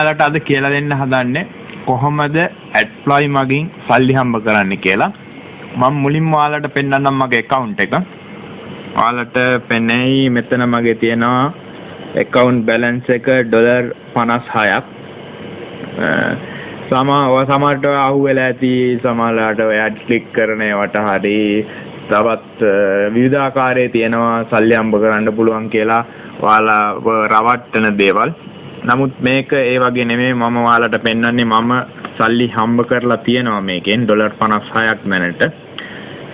ඔයාලට අද කියලා දෙන්න හදන්නේ කොහොමද ඇඩ්ප්ලොයි මගින් සල්ලි හම්බ කරන්නේ කියලා. මම මුලින්ම ඔයාලට පෙන්නන්නම් මගේ account එක. ඔයාලට පෙනෙයි මෙතන මගේ තියෙනවා account balance එක $56ක්. සමහරට අහුවෙලා ඇති සමහරලාට ඔය ඇඩ් ක්ලික් කරන ඒවට හරි තවත් විවිධ ආකාරයේ තියෙනවා සල්ලි හම්බ කරන්න පුළුවන් කියලා ඔයාලා රවට්ටන දේවල්. නමුත් මේක ඒ වගේ නෙමෙයි මම ඔයාලට පෙන්වන්නේ මම සල්ලි හම්බ කරලා තියෙනවා මේකෙන් $56ක් දැනට.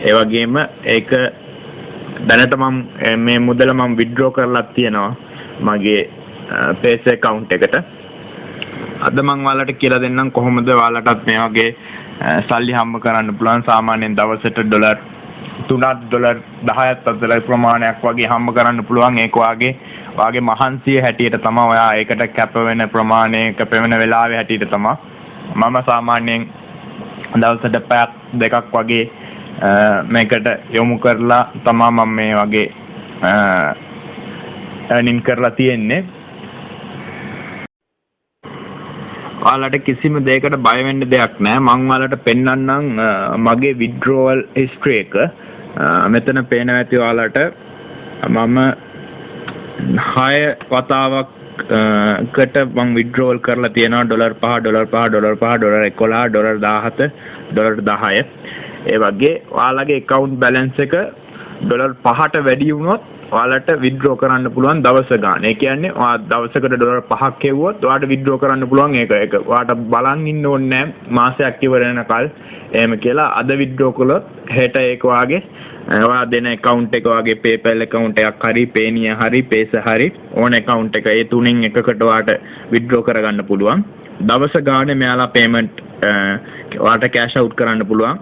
ඒ වගේම ඒක දැනට මම මේ මුදල මම withdraw කරලා තියෙනවා මගේ Payse account එකට. අද මම ඔයාලට කියලා දෙන්නම් කොහොමද ඔයාලටත් මේ වගේ සල්ලි හම්බ කරන්න පුළුවන්. සාමාන්‍යයෙන් දවසට $3 $10 අතර ප්‍රමාණයක් වගේ හම්බ කරන්න පුළුවන්. ඒක වාගේ මහන්සිය හැටියට තමයි ඔයා ඒකට කැප වෙන ප්‍රමාණය කැප වෙන වෙලාවේ හැටියට තමයි මම සාමාන්‍යයෙන් දවසට පැයක් දෙකක් වගේ මේකට යොමු කරලා තමයි මම මේ වගේ earning කරලා තියෙන්නේ. ඔයාලට කිසිම දෙයකට බය වෙන්න දෙයක් නැහැ. මම ඔයාලට පෙන්වන්නම් මගේ withdrawal history එක. මෙතන පේනවා ඇති ඔයාලට මම 6 වතාවක් කට මම withdrawal කරලා තියෙනවා $5 $10 ඒ වගේ ඔයාලගේ account balance එක $5ට වැඩි වුණොත් ඔයාලට withdraw කරන්න පුළුවන් දවස ගන්න. ඒ කියන්නේ ඔයා දවසකට $5ක් හෙව්වොත් ඔයාලට withdraw කරන්න පුළුවන් ඒක ඔයාලට බලන් ඉන්න ඕනේ නැහැ මාසයක් ඉවර වෙනකල් එහෙම කියලා. අද withdraw කළොත් හෙට ඒක වාගේ ඔයා දෙන account එක වාගේ PayPal account එකක් හරි Payoneer හරි Payse හරි ඕන account එක ඒ තුنين එකකට ඔයාලට withdraw කරගන්න පුළුවන්. දවස ගානේ මෙයාලා payment ඔයාලට cash out කරන්න පුළුවන්.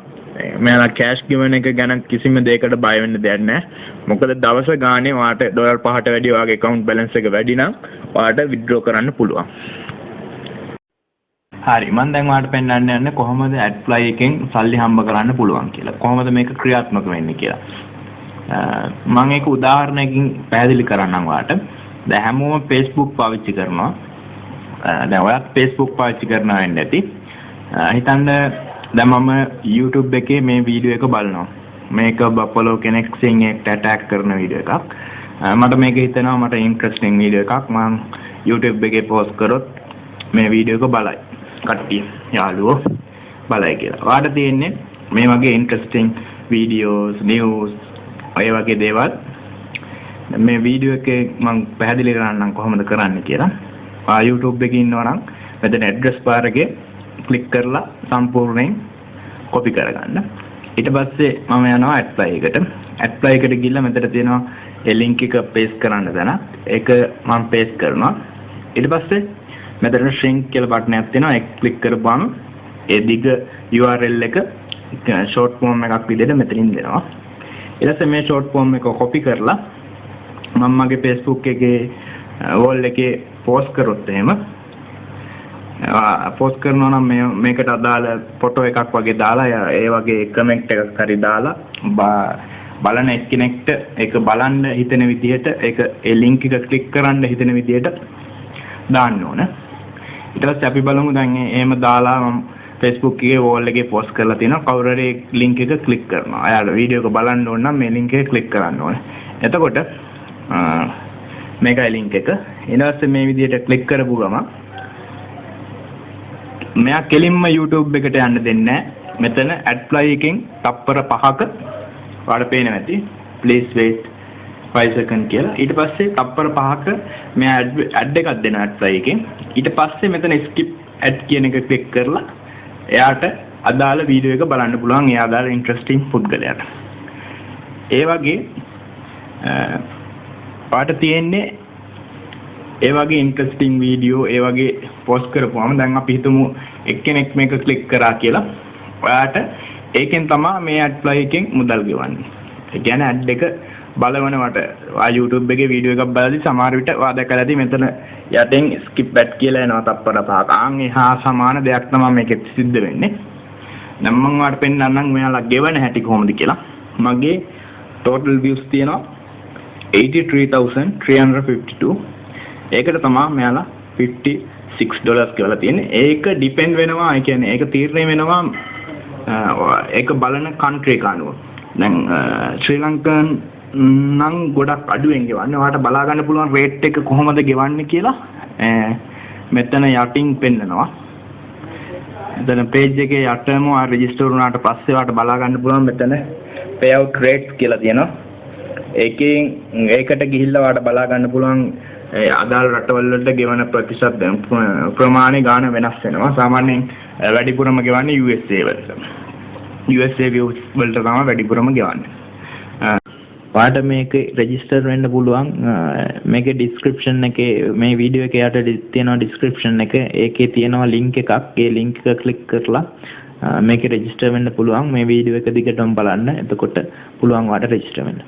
මෙයාලා cash given එක ගැන කිසිම දෙයකට බය වෙන්න දෙයක් නැහැ. මොකද දවස ගානේ ඔයාලට $5ට වැඩි ඔයාගේ account balance එක වැඩි නම් ඔයාලට withdraw කරන්න පුළුවන්. හරි මම දැන් ඔයාලට පෙන්නන්න යන්නේ කොහොමද ඇඩ්ප්ලොයි එකෙන් සල්ලි හම්බ කරන්න පුළුවන් කියලා. කොහොමද මේක ක්‍රියාත්මක වෙන්නේ කියලා. මම ඒක උදාහරණයකින් පැහැදිලි කරන්නම් ඔයාලට. දැන් හැමෝම Facebook පාවිච්චි කරනවා. දැන් ඔයාත් Facebook පාවිච්චි කරනවා වෙන්න ඇති. හිතන්න දැන් මම YouTube එකේ මේ වීඩියෝ එක බලනවා. මේක බෆලෝ කෙනෙක් සිංහ එක්ට ඇටැක් කරන වීඩියෝ එකක්. මට මේක හිතෙනවා මට ඉන්ට්‍රස්ටිං වීඩියෝ එකක්. මම YouTube එකේ පෝස්ට් කරොත් මේ වීඩියෝ එක බලයි. කට්ටිය යාළුවෝ බලයි කියලා. ඔයාලට තියෙන්නේ මේ වගේ ඉන්ට්‍රස්ටිං වීඩියෝස්, නිවුස් ඔය වගේ දේවල් මේ වීඩියෝ එකේ මම පැහැදිලි කරන්නම් කොහොමද කරන්නේ කියලා. ඔයා YouTube එකේ ඉන්නවා නම් මෙතන ඇඩ්‍රස් බාර් එකේ ක්ලික් කරලා සම්පූර්ණයෙන් කොපි කරගන්න. ඊට පස්සේ මම යනවා ඇඩ්ප්ලොයි එකට. ඇඩ්ප්ලොයි එකට ගිහිල්ලා මෙතන තියෙනවා ඒ ලින්ක් එක පේස්ට් කරන්න දන. ඒක මම පේස්ට් කරනවා. ඊට පස්සේ මෙතන shrink කියලා බටන් එකක් තියෙනවා. ඒක ක්ලික් කරපුවම ඒ දිග URL එක short form එකක් විදිහට මෙතනින් දෙනවා. ඊට පස්සේ මේ short form එක copy කරලා මම මගේ Facebook එකේ wall එකේ post කරොත් එහෙම post කරනවා නම් මේකට අදාළ ෆොටෝ එකක් වගේ දාලා ඒ වගේ කමෙන්ට් එකක් හරි දාලා බලන එක්කෙනෙක්ට ඒක බලන්න හිතෙන විදිහට ඒක ඒ ලින්ක් එක ක්ලික් කරන්න හිතෙන විදිහට දාන්න ඕන. ඊට පස්සේ අපි බලමු දැන් එහෙම දාලා මම Facebook එකේ wall එකේ post කරලා තියෙනවා. කවුරු හරි ලින්ක් එක ක්ලික් කරනවා. එයාලා වීඩියෝ එක බලන්න ඕන නම් මේ ලින්ක් එක ක්ලික් කරන්න ඕනේ. එතකොට මේකයි ලින්ක් එක. ඊට පස්සේ මේ විදිහට ක්ලික් කරපු ගමන් මෙයා කෙලින්ම YouTube එකට යන්න දෙන්නේ නැහැ. මෙතන ඇඩ්ප්ලොයි එකෙන් තප්පර 5ක ඔයාලට පේනවා ඇති. Please wait 5 seconds කියලා. ඊට පස්සේ තප්පර 5ක මෙයා ඇඩ් එකක් දෙනවා ඇඩ්ප්ලොයි එකෙන්. ඊට පස්සේ මෙතන skip ad කියන එක ක්ලික් කරලා එයාට අදාළ වීඩියෝ එක බලන්න පුළුවන්. එයා අදාළ ඉන්ට්‍රස්ටිං පුද්ගලයාට. ඒ වගේ ඔයාලට තියෙන්නේ ඒ වගේ ඉන්ට්‍රස්ටිං වීඩියෝ ඒ වගේ පෝස්ට් කරපුවාම දැන් අපි හිතමු එක්කෙනෙක් මේක ක්ලික් කරා කියලා. ඔයාට ඒකෙන් තමයි මේ ඇඩ්ප්ලොයි එකෙන් මුදල් ගෙවන්නේ. ඒ කියන්නේ ඇඩ් එක බලවනවට ඔයා YouTube එකේ වීඩියෝ එකක් බලද්දි සමහර විට ඔයා දැකලා ඇති මෙතන යටින් skip ad කියලා එනවා තප්පර 5ක. එහා සමාන දෙයක් තමයි මේකෙත් සිද්ධ වෙන්නේ. දැන් මම ඔයාලට පෙන්නන්නම් මෙයාලා ගෙවන හැටි කොහොමද කියලා. මගේ total views තියෙනවා 83,352. ඒකට තමයි මෙයාලා 50 $6 කියලා තියෙන්නේ. ඒක ඩිපෙන්ඩ් වෙනවා. ඒ කියන්නේ ඒක තීරණය වෙනවා ඒක බලන කන්ට්‍රි එක අනුව. දැන් ශ්‍රී ලංකන් නම් ගොඩක් අඩුවෙන් ගෙවන්නේ. ඔයාලට බලා ගන්න පුළුවන් රේට් එක කොහොමද ගෙවන්නේ කියලා. මෙතන යටින් පෙන්නනවා. එතන page එකේ යටම ආ රෙජිස්ටර් වුණාට පස්සේ ඔයාලට බලා ගන්න පුළුවන් මෙතන payout rates කියලා තියෙනවා. ඒකෙන් ඒකට ගිහිල්ලා ඔයාලට බලා ගන්න පුළුවන් අදාළ රටවල් වලට ගෙවන ප්‍රතිශත ප්‍රමාණය ගාන වෙනස් වෙනවා. සාමාන්‍යයෙන් වැඩිපුරම ගෙවන්නේ USA වලට. USA views වලට තමයි වැඩිපුරම ගෙවන්නේ. ඔයාලට මේක රෙජිස්ටර් වෙන්න පුළුවන්. මේකේ description එකේ මේ වීඩියෝ එකේ යට තියෙනවා description එක. ඒකේ තියෙනවා link එකක්. ඒ link එක click කරලා මේකේ රෙජිස්ටර් වෙන්න පුළුවන්. මේ වීඩියෝ එක දිගටම බලන්න. එතකොට පුළුවන් ඔයාලට රෙජිස්ටර් වෙන්න.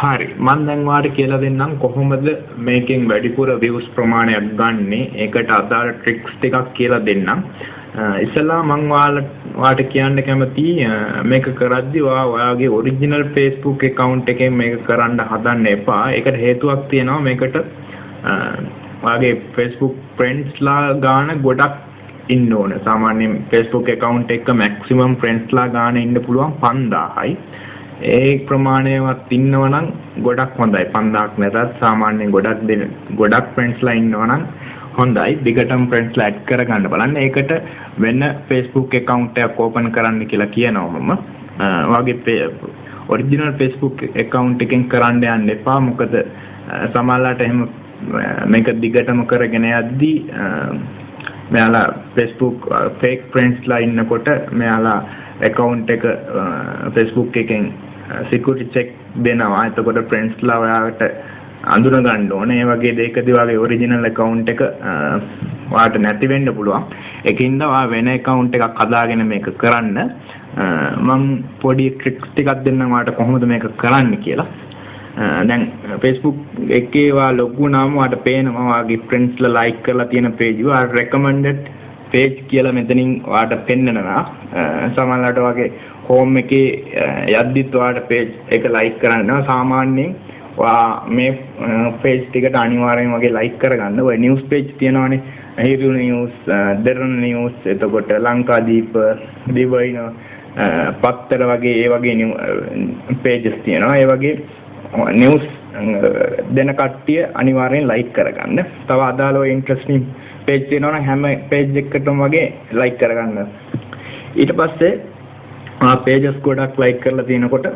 හරි මම දැන් ඔයාලට කියලා දෙන්නම් කොහොමද මේකෙන් වැඩිපුර views ප්‍රමාණයක් ගන්නෙ. ඒකට අදාළ tricks ටිකක් කියලා දෙන්නම්. ඉස්සලා මම ඔයාලට කියන්න කැමතියි මේක කරද්දී ඔයාගේ original Facebook account එකෙන් මේක කරන්න හදන්න එපා. ඒකට හේතුවක් තියෙනවා. මේකට ඔයාගේ Facebook friends ලා ගාන ගොඩක් ඉන්න ඕන. සාමාන්‍යයෙන් Facebook account එක maximum friends ලා ගාන ඉන්න පුළුවන් 5000යි. ඒ ප්‍රමාණයවත් ඉන්නවනම් ගොඩක් හොඳයි. 5000ක් නැතත් සාමාන්‍යයෙන් ගොඩක් friends ලා ඉන්නවනම් හොඳයි. දිගටම friends ලා add කරගන්න බලන්න. ඒකට වෙන Facebook account එකක් open කරන්න කියලා කියනවා මම. ඔයාගේ original Facebook account එකෙන් කරන්න යන්න එපා. මොකද සමහරවිට එහෙම මේක දිගටම කරගෙන යද්දී මෙයාලා Facebook fake friends ලා ඉන්නකොට මෙයාලා account එක Facebook එකෙන් security check දෙනවා. එතකොට friends ලා ඔයාලට අඳුන ගන්න ඕනේ. ඒ වගේ දෙයකදී ඔයාගේ original account එක ඔයාලට නැති වෙන්න පුළුවන්. ඒකින්ද ඔයා වෙන account එකක් හදාගෙන මේක කරන්න. මම පොඩි tricks ටිකක් දෙන්නම් ඔයාලට කොහොමද මේක කරන්න කියලා. දැන් Facebook එකේ ඔයා log වුණාම ඔයාලට පේනවා ඔයාගේ friends ලා like කරලා තියෙන page එක ඔයාලා recommended page කියලා මෙතනින් ඔයාලට පෙන්නනවා. සමහරවිට ඔයාගේ home එකේ යද්දිත් ඔයාලට page එක like කරනවා. සාමාන්‍යයෙන් ඔයා මේ page ටිකට අනිවාර්යයෙන් වගේ like කරගන්න. ඔය news page තියෙනවානේ. හිරු news, දරණ news, එතකොට ලංකාදීප, දිවයින, පත්තර වගේ ඒ වගේ pages තියෙනවා. ඒ වගේ news දෙන කට්ටිය අනිවාර්යෙන් like කරගන්න. තව අදාළව interesting page තියෙනවා නම් හැම page එකකටම වගේ like කරගන්න. ඊට පස්සේ pages ගොඩක් like කරලා තිනකොට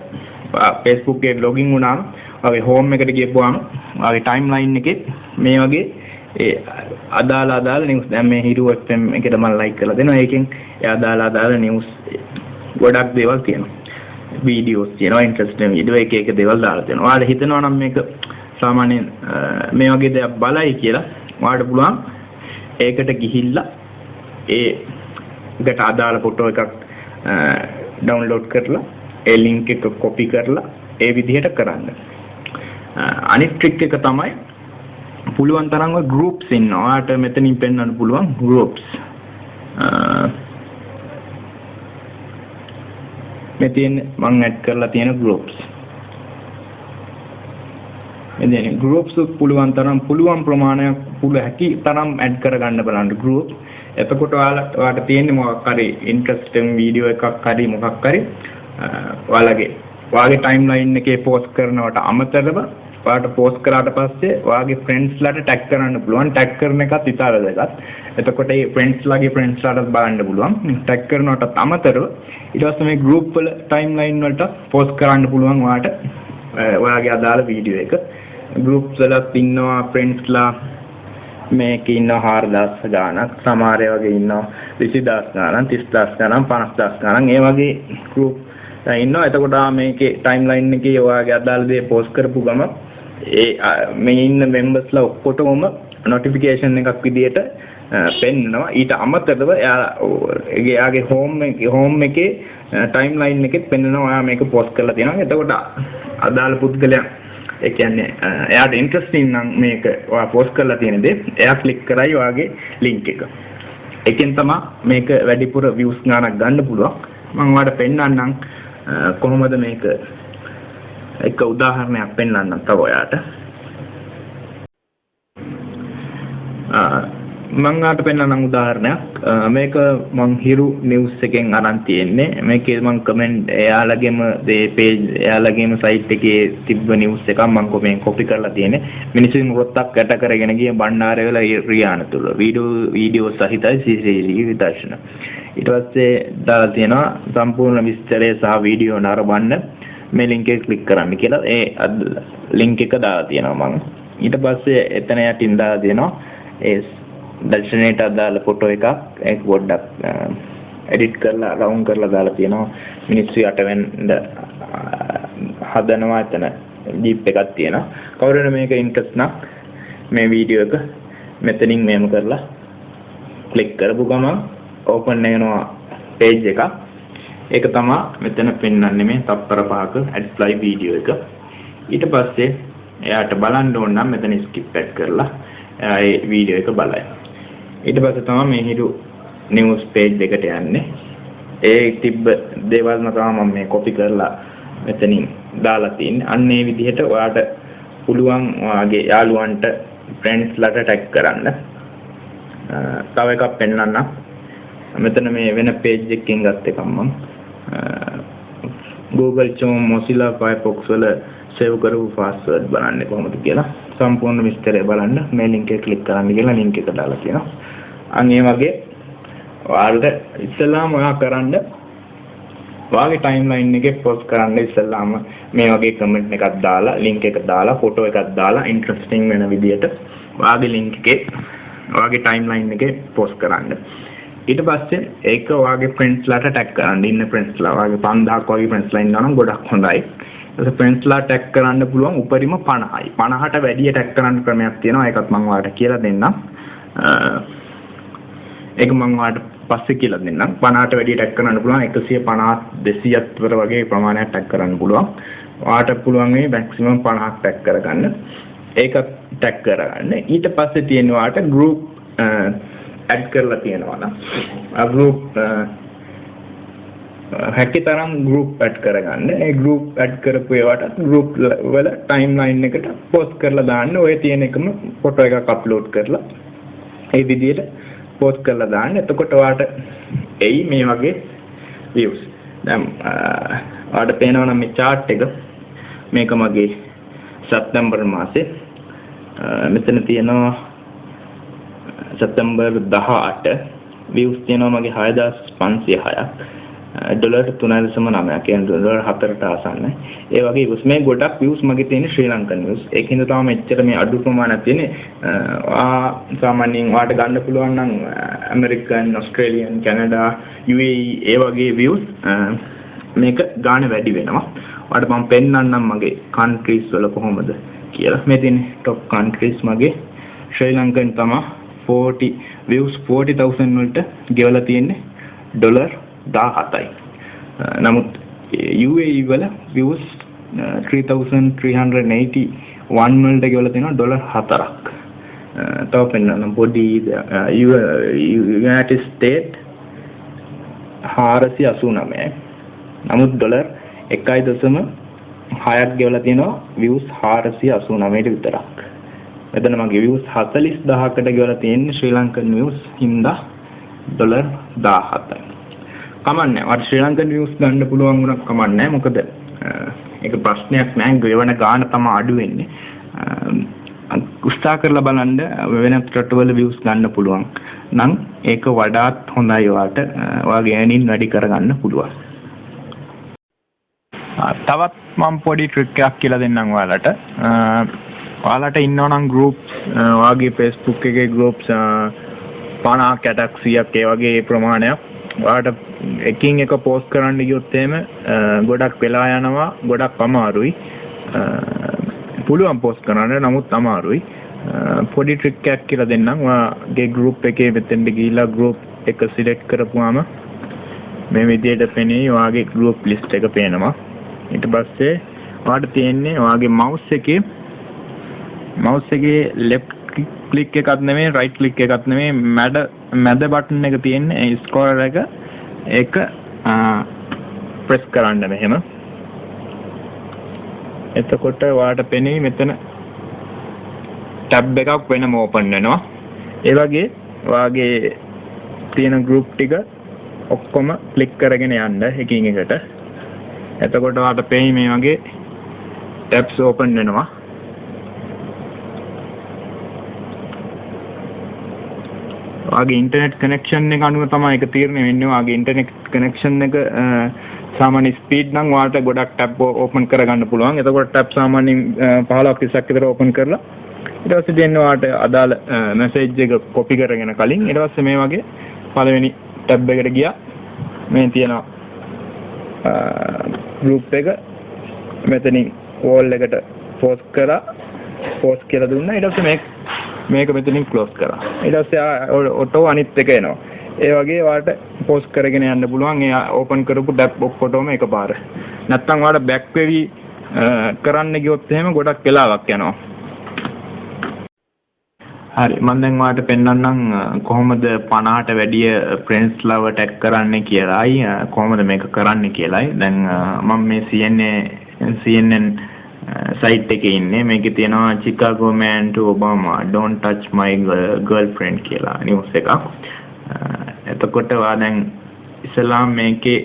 Facebook එකේ login වුණාම ඔගේ home එකට ගියපුවාම ඔගේ timeline එකේ මේ වගේ ඒ අදාළ news දැන් මේ හිරු FM එකට මම like කරලා දෙනවා. ඒකෙන් ඒ අදාළ news ගොඩක් දේවල් තියෙනවා. videos තියෙනවා, interesting video එක දේවල් දාලා තියෙනවා. ඔයාලා හිතනවා නම් මේක සාමාන්‍යයෙන් මේ වගේ දෙයක් බලයි කියලා ඔයාලට පුළුවන් ඒකට ගිහිල්ලා ඒකට අදාළ ෆොටෝ එකක් ඩවුන්ලෝඩ් කරලා ඒ ලින්ක් එක කොපි කරලා ඒ විදිහට කරන්න. අනිත් ට්‍රික් එක තමයි පුළුවන් තරම් ඔය groups ඉන්නවා. ඔයාලට මෙතනින් පෙන්වන්න පුළුවන් groups. මෙතන මම ඇඩ් කරලා තියෙන groups. එදින groups පුළුවන් ප්‍රමාණයක් හැකි තරම් ඇඩ් කරගන්න බලන්න group. එතකොට ඔයාලට තියෙන්නේ මොකක් හරි interesting video එකක් හරි මොකක් හරි ඔයාගේ timeline එකේ post කරනවට අමතරව ඔයාලට post කරාට පස්සේ ඔයාගේ friends ලාට tag කරන්න පුළුවන්. tag කරන එකත් ඉතාල වැදගත්. එතකොට මේ friends ලාට බලන්න පුළුවන්. tag කරනවට අමතරව ඊට පස්සේ මේ group වල timeline වලට post කරන්න පුළුවන් ඔයාලට ඔයාගේ අදාළ video එක. groups වලත් ඉන්නවා friends ලා මේකේ ඉන්නවා 4000 ගාණක්, සමහර ඒවා වගේ ඉන්නවා 20000 ගාණක්, 30000 ගාණක්, 50000 ගාණක්. ඒ වගේ group ඉන්නවා. එතකොට මේකේ timeline එකේ ඔයාගේ අදාළ දේ post කරපු ගම මේ ඉන්න members ලා ඔක්කොටම notification එකක් විදියට පෙන්නනවා. ඊට අමතරව එයාගේ home එකේ timeline එකෙත් පෙන්නනවා ඔයා මේක post කරලා තියෙනවා. එතකොට අදාළ පුද්ගලයා ඒ කියන්නේ එයාට ඉන්ට්‍රස්ටිං නම් මේක ඔයා post කරලා තියෙන දේ එයා click කරයි ඔයාගේ link එක. ඒකෙන් තමයි මේක වැඩිපුර views ගණනක් ගන්න පුළුවන්. මම ඔයාලට පෙන්නන්නම් කොහොමද මේක එක උදාහරණයක් පෙන්නන්නම් තව ඔයාලට. මම ඔයාලට පෙන්නන්නම් උදාහරණයක්. මේක මම හිරු news එකෙන් අරන් තියෙන්නේ. මේකේ මම comment එයාලගේම page එයාලගේම site එකේ තිබ්බ news එකක් මම copy කරලා තියෙන්නේ. මිනිස්සුන් රොත්තක් යට කරගෙන ගිය බණ්ඩාරවල රියාන තුල වීඩියෝ සහිතයි CCTV විදර්ශන. ඊට පස්සේ දාලා තියෙනවා සම්පූර්ණ විස්තරය සහ වීඩියෝ නරඹන්න මේ link එක click කරන්න කියලා. ඒ link එක දාලා තියෙනවා මම. ඊට පස්සේ එතන යටින් දාලා තියෙනවා ඒ දර්ශනයට අදාළ ෆොටෝ එකක් ඒක පොඩ්ඩක් edit කරලා round කරලා දාලා තියෙනවා. මිනිස්සු යට වෙන්න හදනවා. එතන jeep එකක් තියෙනවා. කවුරුහරි මේක interest නම් මේ වීඩියෝ එක මෙතනින් මෙහෙම කරලා click කරපු ගමන් open වෙනවා page එකක්. ඒක තමයි මෙතන පෙන්වන්නේ මේ තත්පර 5ක apply video එක. ඊට පස්සේ එයාට බලන්න ඕන නම් මෙතන skip back කරලා ඒ වීඩියෝ එක බලයි. ඊට පස්සේ තමයි මේ හිරු news page එකට යන්නේ. ඒ තිබ්බ දේවල්ම තමයි මම මේ copy කරලා මෙතනින් දාලා තින්නේ. අන්න ඒ විදිහට ඔයාට පුළුවන් ඔයාගේ යාළුවන්ට friends ලාට tag කරන්න. තව එකක් පෙන්නන්නම්. මෙතන මේ වෙන page එකකින් ගත්ත එකක් මම Google Chrome Mozilla Firefox වල save කරපු password බලන්නේ කොහොමද කියලා සම්පූර්ණ විස්තරය බලන්න මේ link එක click කරන්න කියලා link එක දාලා තියෙනවා. අන්න ඒ වගේ ඔයාලට ඉස්සෙල්ලාම ඔයා කරන්න ඔයාගේ timeline එකේ post කරන්න ඉස්සෙල්ලාම මේ වගේ comment එකක් දාලා link එක දාලා photo එකක් දාලා interesting වෙන විදියට ඔයාගේ link එකේ ඔයාගේ timeline එකේ post කරන්න. ඊට පස්සේ ඒක ඔයාගේ friends ලාට tag කරන්න. ඉන්න friends ලා ඔයාගේ 5000ක් වගේ friends ලා ඉන්නවා නම් ගොඩක් හොඳයි. ඒක friends ලා tag කරන්න පුළුවන් උපරිම 50යි. 50ට වැඩිය tag කරන්න ක්‍රමයක් තියෙනවා. ඒකත් මම ඔයාලට කියලා දෙන්නම්. ඒක මම ඔයාලට පස්සේ කියලා දෙන්නම්. 50ට වැඩිය tag කරන්න පුළුවන් 150 200ක් විතර වගේ ප්‍රමාණයක් tag කරන්න පුළුවන්. ඔයාලට පුළුවන් මේ maximum 50ක් tag කරගන්න. ඒකත් tag කරගන්න. ඊට පස්සේ තියෙන ඔයාලට group add කරලා තියෙනවා නම් group හැකිතරම් group add කරගන්න. ඒ group add කරපු ඒවාට group වල timeline එකට post කරලා දාන්න. ඔය තියෙන එකම photo එකක් upload කරලා ඒ විදිහට post කරලා දාන්න. එතකොට ඔයාට එයි මේ වගේ views. දැන් ඔයාලට පේනවා නම් මේ chart එක මේක මගේ සැප්තැම්බර් මාසේ මෙතන තියෙනවා සැප්තැම්බර් 18 views තියෙනවා මගේ 6506ක්. ඩොලර් 3.9 කියන්නේ ඩොලර් 4ට ආසන්නයි. ඒ වගේ views මේ ගොඩක් views මගේ තියෙන ශ්‍රී ලංකන් views. ඒකින්ද තමයි මෙච්චර මේ අඩු ප්‍රමාණයක් තියෙන්නේ. සාමාන්‍යයෙන් වාට ගන්න පුළුවන් නම් ඇමරිකන්, ඕස්ට්‍රේලියන්, කැනඩා, UAE ඒ වගේ views මේක ගාණ වැඩි වෙනවා. වාට මම පෙන්නන්නම් මගේ countries වල කොහොමද කියලා. මේ තියෙන top countries මගේ ශ්‍රී ලංකන් තමයි 40 views 40,000 වලට ගෙවලා තියෙන්නේ ඩොලර් 17යි. නමුත් UAE වල views 3,381 වලට ගෙවලා තියෙනවා ඩොලර් 4ක්. තව පෙන්නන්න පොඩි United States 489යි. නමුත් ඩොලර් 1.6ක් ගෙවලා තියෙනවා views 489ට විතරක්. මෙතන මගේ views 40000කට ගෙවලා තියෙන්නේ ශ්‍රී ලංකන් views හින්දා ඩොලර් 17යි. කමන්නේ. වට ශ්‍රී ලංකන් views ගන්න පුළුවන් වුණා කමන්නේ. මොකද ඒක ප්‍රශ්නයක් නෑ. ගෙවන ගාණ තමයි අඩු වෙන්නේ. උත්සාහ කරලා බලන්න වෙනත් රටවල views ගන්න පුළුවන්. නම් ඒක වඩාත් හොඳයි වාට. ඔයාගේ earning වැඩි කරගන්න පුළුවන්. තවත් මම පොඩි ට්‍රික් එකක් කියලා දෙන්නම් ඔයාලට. ඔයාලට ඉන්නවා නම් groups ඔයාගේ Facebook එකේ groups 50ක් 100ක් ඒ වගේ ප්‍රමාණයක් ඔයාලට එකින් එක post කරන්න ගියොත් එහෙම ගොඩක් වෙලා යනවා, ගොඩක් අමාරුයි. පුළුවන් post කරන්න නමුත් අමාරුයි. පොඩි ට්‍රික් එකක් කියලා දෙන්නම්. ඔයාගේ group එකේ මෙතෙන්ට ගිහිල්ලා group එක select කරපුවාම මේ විදිහට පෙනේ ඔයාගේ group list එක පේනවා. ඊට පස්සේ ඔයාලට තියෙන්නේ ඔයාගේ mouse එකේ left click එකක් නෙමෙයි right click එකක් නෙමෙයි මැද button එක තියෙන්නේ scroller එක ඒක press කරන්න මෙහෙම. එතකොට ඔයාලට පෙනේ මෙතන tab එකක් වෙනම open වෙනවා. ඒ වගේ ඔයාගේ තියෙන group ටික ඔක්කොම click කරගෙන යන්න එකින් එකට. එතකොට ඔයාලට පෙයි මේ වගේ tabs open වෙනවා. ඔයාගේ ඉන්ටර්නෙට් කනෙක්ෂන් එක අනුව තමයි ඒක තීරණය වෙන්නේ. ඔයාගේ ඉන්ටර්නෙට් කනෙක්ෂන් එක සාමාන්‍ය ස්පීඩ් නම් ඔයාලට ගොඩක් tab open කරගන්න පුළුවන්. එතකොට tab සාමාන්‍යයෙන් 15ක් 30ක් විතර open කරලා ඊට පස්සේ දෙන්න ඔයාලට අදාළ message එක copy කරගෙන කලින් ඊට පස්සේ මේ වගේ පළවෙනි tab එකට ගියා. මේ තියෙන group එක මෙතනින් wall එකට post කියලා දුන්නා. ඊට පස්සේ මේක මෙතනින් close කරා. ඊට පස්සේ ඔටෝ අනිත් එක එනවා. ඒ වගේ ඔයාලට post කරගෙන යන්න පුළුවන්. ඒ open කරපු tab ඔක්කොටම එකපාර. නැත්තම් ඔයාලට back වෙවි කරන්න ගියොත් එහෙම ගොඩක් වෙලාවක් යනවා. හරි මම දැන් ඔයාලට පෙන්නන්නම් කොහොමද 50ට වැඩිය friends ලව tag කරන්නේ කියලායි කොහොමද මේක කරන්නේ කියලායි. දැන් මම මේ CNN site එකේ ඉන්නේ. මේකේ තියෙනවා Chicago man to Obama don't touch my girlfriend කියලා news එකක්. එතකොට ඔයා දැන් ඉස්ලාම් මේකේ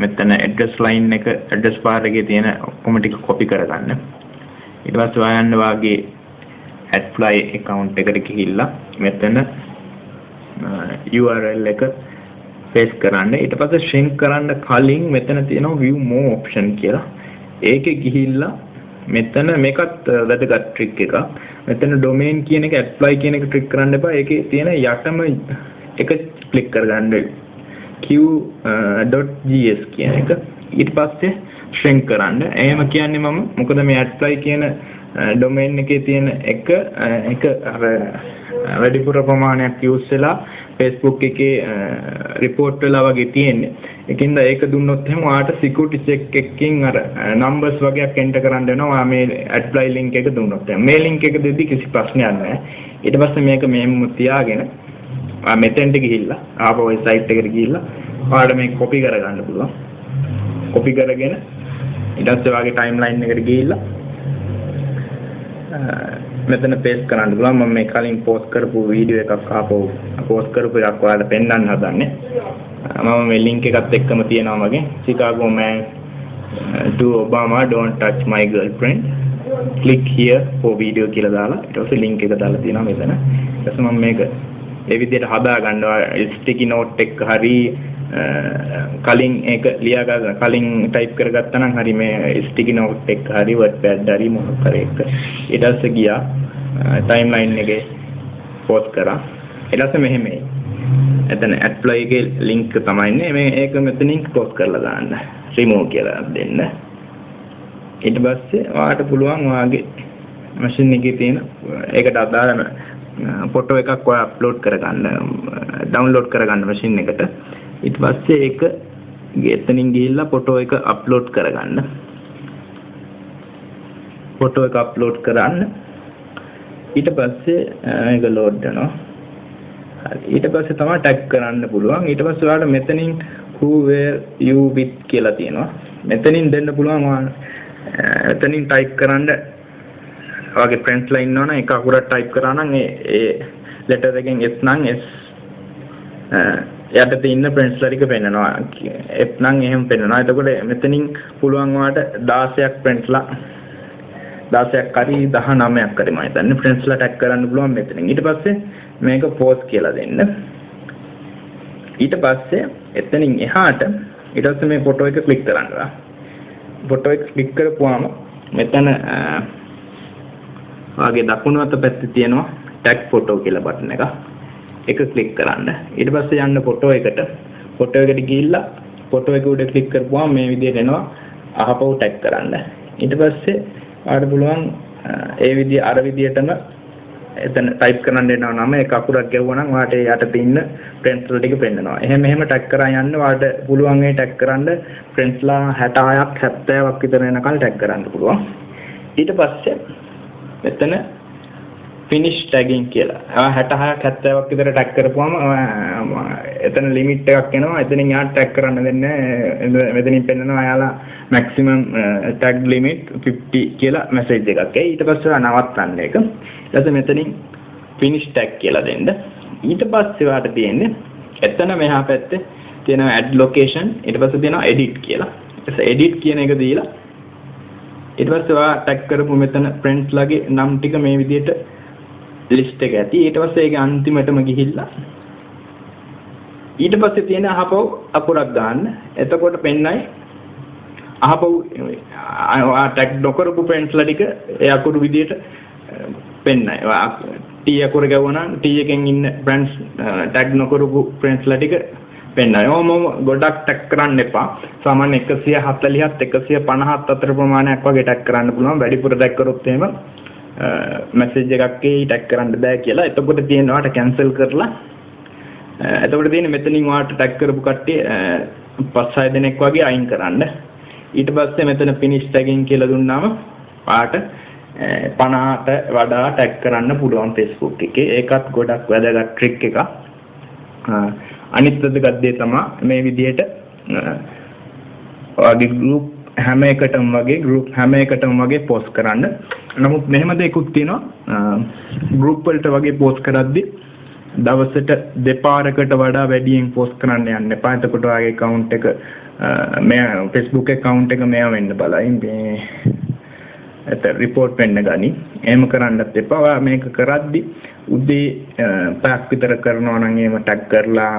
මෙතන address line එක address bar එකේ තියෙන ඔක්කොම ටික copy කරගන්න. ඊට පස්සේ ඔයා යන්න වාගේ AdFly account එකට ගිහිල්ලා මෙතන URL එක paste කරන්න. ඊට පස්සේ shrink කරන්න කලින් මෙතන තියෙනවා view more option කියලා. ඒකේ ගිහිල්ලා මෙතන මේකත් වැදගත් ට්‍රික් එකක්. මෙතන domain කියන එක apply කියන එක ට්‍රික් කරන්න එපා. ඒකේ තියෙන යටම එක ක්ලික් කරගන්න q.gs කියන එක. ඊට පස්සේ shrink කරන්න. එහෙම කියන්නේ මම මොකද මේ apply කියන domain එකේ තියෙන එක අර වැඩිපුර ප්‍රමාණයක් use වෙලා Facebook එකේ report වෙලා වගේ තියෙන්නේ. ඒකින්ද ඒක දුන්නොත් එහෙනම් ඔයාලට security check එකකින් අර numbers වගේක් enter කරන්න වෙනවා. ඔයා මේ apply link එක දුන්නොත් එහෙනම් මේ link එක දෙද්දි කිසි ප්‍රශ්නයක් නැහැ. ඊට පස්සේ මේක මෙහෙම තියාගෙන ඔයා මෙතෙන්ට ගිහිල්ලා ආපහු ওই site එකට ගිහිල්ලා ඔයාලට මේක copy කරගන්න පුළුවන්. copy කරගෙන ඊට පස්සේ ඔයාගේ timeline එකට ගිහිල්ලා මෙතන paste කරන්න පුළුවන්. මම මේ කලින් post කරපු වීඩියෝ එකක් ආපහු post කරපු එකක් ඔයාලට පෙන්නන්න හදන්නේ. මම මේ link එකත් එක්කම තියෙනවා මගේ Chicago man to Obama don't touch my girlfriend click here for video කියලා දාලා ඊට පස්සේ link එක දාලා තියෙනවා මෙතන. ඊට පස්සේ මම මේක ඒ විදිහට හදා ගන්නවා sticky note එක හරි කලින් ඒක ලියා කලින් ටයිප් කරගත්තා නම් හරි මේ ස්ටිකි නෝට් එක හරි වර්ඩ්පැඩ් හරි මොකක් හරි එක ඊට පස්සේ ගියා ටයිම්ලයින් එකේ පෝස්ට් කරා ඊට පස්සේ මෙහෙම එතන ඇප්ලයි එකේ ලින්ක් තමයි ඉන්නේ මේ ඒක මෙතනින් ක්ලෝස් කරලා දාන්න රිමූව් කියලා දෙන්න ඊට පස්සේ ඔයාලට පුළුවන් ඔයාගේ මැෂින් එකේ තියෙන ඒකට අදාළ ෆොටෝ එකක් ඔයා අප්ලෝඩ් කරගන්න ඩවුන්ලෝඩ් කරගන්න මැෂින් එකට ඊට පස්සේ ඒක එතනින් ගිහිල්ලා ෆොටෝ එක අප්ලෝඩ් කරගන්න ෆොටෝ එක අප්ලෝඩ් කරන්න ඊට පස්සේ ඒක ලෝඩ් වෙනවා හරි ඊට පස්සේ තමයි ටැග් කරන්න පුළුවන් ඊට පස්සේ ඔයාලට මෙතනින් who where you with කියලා තියෙනවා මෙතනින් දෙන්න පුළුවන් ඔයාලා එතනින් ටයිප් කරන්න ඔයාගේ ෆ්‍රෙන්ඩ්ස්ලා ඉන්නවනම් ඒක අකුරට ටයිප් කරා නම් ඒ ලෙටර් එකෙන් S නම් S යට තියෙන ෆ්‍රෙන්ඩ්ස්ලා ටික පෙන්නනවා F නම් එහෙම පෙන්නනවා එතකොට මෙතනින් පුළුවන් ඔයාලට 16ක් ෆ්‍රෙන්ඩ්ස්ලා 16ක් හරි 19ක් හරි මම හිතන්නේ ෆ්‍රෙන්ඩ්ස්ලා ටැග් කරන්න පුළුවන් මෙතනින් ඊට පස්සේ මේක පෝස්ට් කියලා දෙන්න ඊට පස්සේ එතනින් එහාට ඊට පස්සේ මේ ෆොටෝ එක ක්ලික් කරන්න ෆොටෝ එක ක්ලික් කරපුවාම මෙතන වාගේ දකුණු අත පැත්තේ තියෙනවා ටැග් ෆොටෝ කියලා බටන් එක ඒක ක්ලික් කරන්න ඊට පස්සේ යන්න ෆොටෝ එකට ගිහිල්ලා ෆොටෝ එක උඩ ක්ලික් කරපුවාම මේ විදිහට එනවා අහපව් ටැග් කරන්න ඊට පස්සේ ඔයාලට පුළුවන් ඒ විදිහ අර විදිහටම එතන ටයිප් කරන්න එනවා නම එක අකුරක් ගැවුවා නම් ඔයාලට යට තියෙන ෆ්‍රෙන්ඩ්ස්ලා ටික පෙන්නනවා එහෙම ටැග් කරා යන්න ඔයාලට පුළුවන් ඒ ටැග් කරන්න ෆ්‍රෙන්ඩ්ස්ලා 66ක් 70ක් විතර වෙනකල් ටැග් කරන්න පුළුවන් ඊට පස්සේ එතන finish tagging කියලා. 66ක් 70ක් විතර ටැග් කරපුවම එතන ලිමිට් එකක් එනවා. එතනින් යාට ටැග් කරන්න දෙන්නේ මෙතනින් පෙන්නනවා යාලා maximum tag limit 50 කියලා message එකක්. ඊට පස්සේ නවත්තන්න ඒක. ඊට පස්සේ මෙතනින් finish tag කියලා දෙන්න. ඊට පස්සේ වාට තියෙන්නේ එතන මෙහා පැත්තේ තියෙනවා add location. ඊට පස්සේ තියෙනවා edit කියලා. edit කියන එක දීලා ඊට පස්සේ ඔයා ටැග් කරපු මෙතන friends ලගේ නම් ටික මේ විදිහට list එක ඇති. ඊට පස්සේ ඒක අන්තිමටම ගිහිල්ලා ඊට පස්සේ තියෙන අහපව් අකුරක් දාන්න. එතකොට පෙන්නයි අහපව් ඔයා ටැග් නොකරපු friends ලා ටික ඒ අකුරු විදිහට පෙන්නයි. T අකුර ගවුවා නම් T එකෙන් ඉන්න friends ටැග් නොකරපු friends ලා ටික පෙන්නයි. ඕම ගොඩක් ටැග් කරන්න එපා. සාමාන්‍ය 140ත් 150ත් අතර ප්‍රමාණයක් වගේ ටැග් කරන්න පුළුවන්. වැඩිපුර ටැග් කරොත් එහෙම මැසේජ් එකක් ටැග් කරන්න බෑ කියලා. එතකොට තියෙනවාට කැන්සල් කරලා එතකොට තියෙන්නේ මෙතනින් ඔයාලට ටැග් කරපු කට්ටිය 5-6 දෙනෙක් වගේ අයින් කරන්න. ඊට පස්සේ මෙතන finish tagging කියලා දුන්නාම ඔයාලට 50ට වඩා ටැග් කරන්න පුළුවන් Facebook එකේ. ඒකත් ගොඩක් වැදගත් ට්‍රික් එකක්. අනිත් වැදගත් දේ තමයි මේ විදිහට ඔයාගේ group හැම එකටම වගේ post කරන්න. නමුත් මෙහෙම දෙයක්ත් තියෙනවා group වලට වගේ post කරද්දී දවසට දෙපාරකට වඩා වැඩියෙන් post කරන්න යන්න එපා. එතකොට ඔයාගේ account එක මේ Facebook account එක මෙයා වෙන්න බලයි මේ report වෙන්න ගනි. එහෙම කරන්නත් එපා. ඔයා මේක කරද්දී උදේ පැයක් විතර කරනවා නම් එහෙම ටැග් කරලා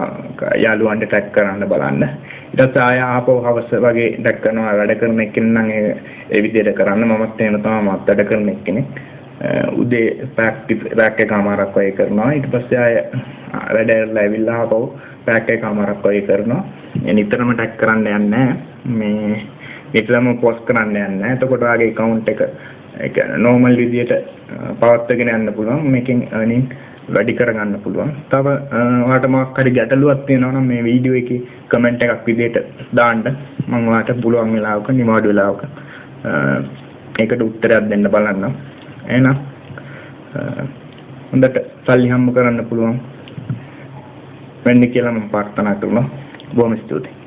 යාළුවන්ට ටැග් කරන්න බලන්න. ඊට පස්සේ ආය ආපහු හවස වගේ ටැග් කරනවා වැඩ කරන කෙනෙක් නම් ඒ විදිහට කරන්න. මමත් එහෙම තමයි මත් වැඩ කරන කෙනෙක්. උදේ පැයක් එකමාරක් වගේ කරනවා. ඊට පස්සේ ආය වැඩ කරලා ඇවිල්ලා ආපහු පැයක් එකමාරක් වගේ කරනවා. නිතරම ටැග් කරන්න යන්නේ නැහැ. මේ නිතරම පෝස්ට් කරන්න යන්නේ නැහැ. එතකොට ඔයාගේ account එක ඒක normal විදියට පවත්වාගෙන යන්න පුළුවන්. මේකෙන් earning වැඩි කරගන්න පුළුවන්. තව ඔයාලට මොකක් හරි ගැටලුවක් තියෙනවා නම් මේ වීඩියෝ එකේ කමෙන්ට් එකක් විදියට දාන්න. මම ඔයාලට පුළුවන් වෙලාවක නිවාඩු වෙලාවක ඒකට උත්තරයක් දෙන්න බලන්නම්. එහෙනම් හොඳට සල්ලි හම්බ කරන්න පුළුවන් වෙන්න කියලා මම ප්‍රාර්ථනා කරනවා. බොහොම ස්තුතියි.